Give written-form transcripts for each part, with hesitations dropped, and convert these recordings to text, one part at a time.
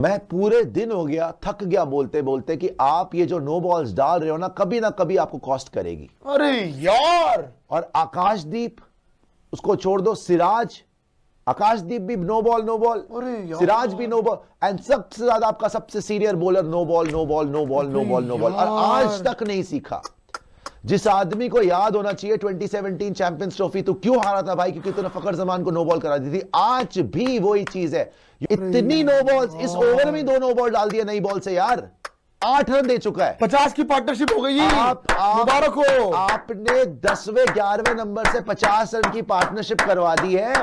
मैं पूरे दिन हो गया, थक गया बोलते बोलते कि आप ये जो नो बॉल्स डाल रहे हो ना कभी आपको कॉस्ट करेगी। अरे यार, और आकाशदीप, उसको छोड़ दो, सिराज, आकाशदीप भी नो बॉल, सिराज भी नो बॉल, एंड सबसे ज्यादा आपका सबसे सीनियर बॉलर नो बॉल। और आज तक नहीं सीखा। जिस आदमी को याद होना चाहिए 2017 चैंपियंस ट्रॉफी, तू क्यों हारा था भाई? क्योंकि तूने फखर जमान को नो बॉल करा दी थी। आज भी वही चीज है, इतनी नो बॉल्स, इस ओवर में 2 नो बॉल डाल दिया नई बॉल से यार। 8 रन दे चुका है। 50 की पार्टनरशिप हो गई। मुबारक हो। आपने 10वें 11वें नंबर से 50 रन की पार्टनरशिप करवा दी है।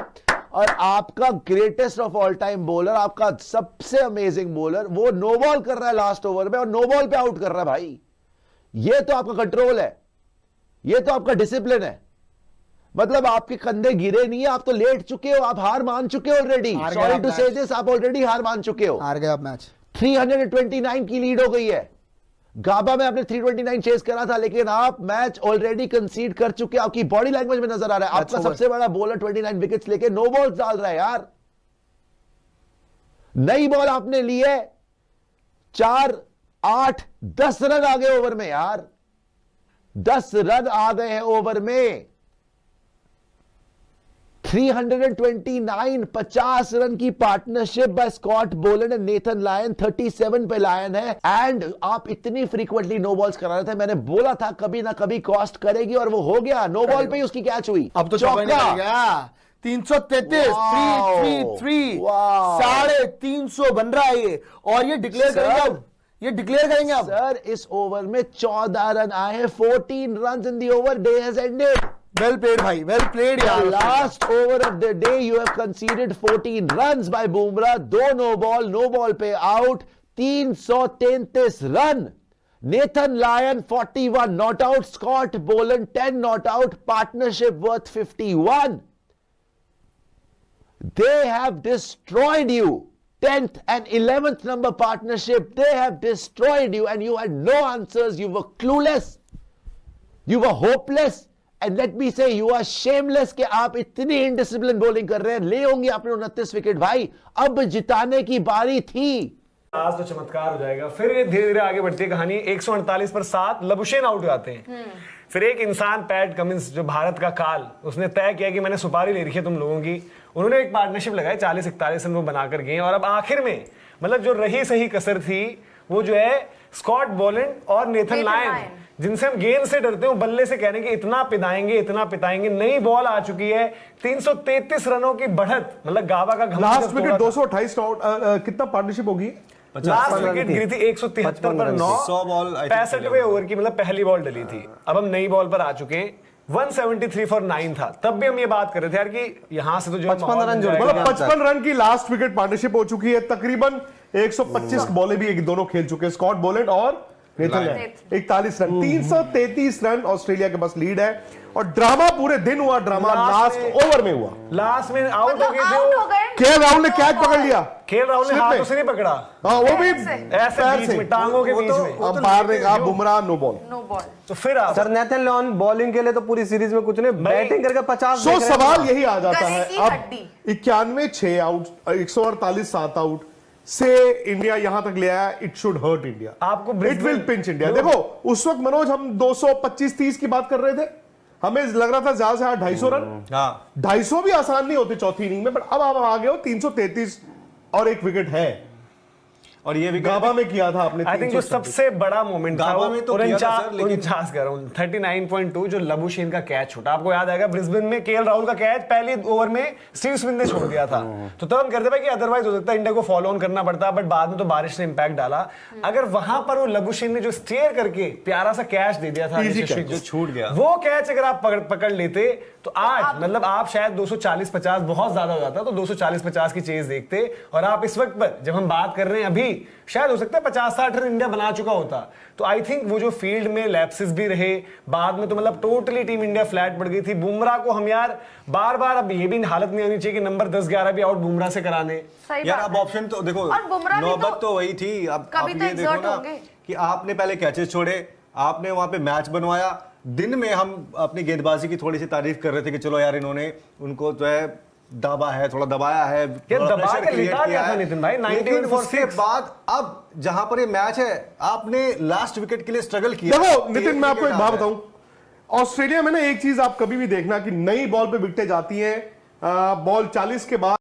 और आपका greatest of all time bowler, आपका सबसे अमेजिंग बॉलर, वो नो बॉल कर रहा है लास्ट ओवर में और नो बॉल पे आउट कर रहा है भाई। ये तो आपका कंट्रोल है, ये तो आपका डिसिप्लिन है। मतलब आपके कंधे गिरे नहीं है, आप तो लेट चुके हो, आप हार मान चुके हो ऑलरेडी। सॉरी टू से दिस, आप ऑलरेडी हार मान चुके हो। हार गए आप मैच। 329 की लीड हो गई है। गाबा में आपने 329 चेस करा था, लेकिन आप मैच ऑलरेडी कंसीड कर चुके। आपकी बॉडी लैंग्वेज में नजर आ रहा है। आपका सबसे बड़ा बॉलर 29 विकेट्स लेके नो बॉल्स डाल रहा है यार। नई बॉल आपने ली है, 4, 8, 10 रन आ गए ओवर में यार। 10 रन आ गए हैं ओवर में। 329, 50 रन की पार्टनरशिप बाय स्कॉट बोलन एंड नेथन लायन। 37 पे लायन है। एंड आप इतनी फ्रीक्वेंटली नो बॉल्स करा रहे थे, मैंने बोला था कभी ना कभी कॉस्ट करेगी, और वो हो गया। नो बॉल पे ही उसकी कैच हुई। अब तो चौका। 333, 333, 350 बन रहा है ये। और ये डिक्लेयर करेंगे अब। सर, इस ओवर में 14 रन आए हैं। 14 run in the over, day has ended. Well played भाई, well played यार। Last over of the day you have conceded 14 runs by Bumrah। 2 no ball पे out. 333 run. Nathan Lyon 41 not out, Scott Boland 10 not out, partnership worth 51। They have destroyed you। 10th and 11th number partnership, they have destroyed you, and you had no answers. You were clueless, you were hopeless, and let me say you are shameless कि आप इतनी indiscipline bowling कर रहे हैं। ले होंगे आपने 29 wicket भाई। अब जिताने की बारी थी। आज तो चमत्कार हो जाएगा। फिर ये धीरे धीरे आगे बढ़ती है कहानी। 148 पर 7 लबुशेन आउट हो जाते हैं। फिर एक इंसान, पैट कमिंस, जो भारत का काल, उसने तय किया कि मैंने सुपारी ले रखी है तुम लोगों की। उन्होंने एक पार्टनरशिप लगाई, 40-41 रन वो बनाकर गए। और अब आखिर में मतलब जो रही सही कसर थी वो जो है स्कॉट बोलैंड और नेथन लायन, जिनसे हम गेंद से डरते हैं, बल्ले से कह रहे हैं कि इतना पिदाएंगे। नई बॉल आ चुकी है। 333 रनों की बढ़त, मतलब गाबा का लास्ट विकेट 228 कितना पार्टनरशिप होगी? लास्ट विकेट गिरी थी 173 पर 9, 65वें ओवर की, मतलब पहली बॉल डली थी। अब हम नई बॉल पर आ चुके हैं। 173 फॉर 9 था। तब भी हम ये बात कर रहे थे यार कि यहां से तो जो 55 रन, मतलब 55 रन की लास्ट विकेट पार्टनरशिप हो चुकी है। तकरीबन 125 बॉलें भी दोनों खेल चुके हैं, स्कॉट बोलैंड और Nathan Lyon. 41 run, 333 run Australia के पास लीड है। और ड्रामा पूरे दिन हुआ, ड्रामा लास्ट ओवर में हुआ। लास्ट में आउट हो गए। केएल राहुल ने कैच पकड़ लिया। केएल राहुल ने हाथों से नहीं पकड़ा, हाँ वो भी ऐसे बीच में, टांगों के बीच में। अंपायर ने कहा बुमराह नो बॉल। तो फिर सर नेथन लायन बॉलिंग के लिए तो पूरी सीरीज में कुछ नहीं, बैटिंग करके 50। सो सवाल यही आ जाता है अब 91 6 आउट, 148 7 आउट से इंडिया यहां तक ले आया। इट शुड हर्ट इंडिया, आपको इट विल पिंच इंडिया। देखो उस वक्त मनोज हम 225-30 की बात कर रहे थे, हमें लग रहा था ज्यादा से ज्यादा 250 रन। 250 भी आसान नहीं होते चौथी इनिंग में, बट अब आप आ गए हो 333 और 1 विकेट है। और ये भी गाबा में किया था आपने। आई थिंक जो सबसे बड़ा मोमेंट था वो 49 कर रहा हूं 39.2 जो लबुशेन का कैच छूटा। आपको याद आएगा ब्रिस्बेन में केएल राहुल का कैच पहले ओवर में स्टीव स्मिथ ने छोड़ दिया था। तो तब हम कहते भाई कि अदरवाइज हो सकता है इंडिया को फॉलो ऑन करना पड़ता, बट बाद में तो बारिश ने इंपैक्ट डाला। अगर वहां पर वो लबुशेन ने जो स्टेयर करके प्यारा सा कैच दे दिया था जो छूट गया, वो कैच अगर आप पकड़ लेते तो आज मतलब आप शायद 240-50 बहुत ज्यादा हो जाता, तो 240-50 की चेज देखते। और आप इस वक्त पर जब हम बात कर रहे हैं अभी, शायद हो सकता है 50-60 रन इंडिया बना चुका होता। तो आई थिंक वो जो फील्ड में लैप्सेस भी रहे बाद में, तो मतलब टोटली टीम इंडिया फ्लैट पड़ गई थी। बुमराह को हम यार बार बार, अब ये भी हालत नहीं होनी चाहिए कि नंबर 10-11 भी आउट बुमराह से कराने यार। अब ऑप्शन तो देखो, नौबत तो वही थी। अब ये देखो ना कि आपने पहले कैचेस छोड़े, आपने वहां पे मैच बनवाया। दिन में हम अपनी गेंदबाजी की थोड़ी सी तारीफ कर रहे थे कि चलो यार इन्होंने उनको जो है दाबा है, थोड़ा दबाया है, ये थोड़ा दबा pressure के create लिटा किया दिया था है। नितिन भाई, 91 लेकिन for उसके 6 बाद अब जहां पर ये मैच है, आपने लास्ट विकेट के लिए स्ट्रगल किया। देखो नितिन, मैं आपको एक विकेट बात आ गए। बताऊं, ऑस्ट्रेलिया में ना एक चीज आप कभी भी देखना कि नई बॉल पे विकेटें जाती हैं, बॉल 40 के बाद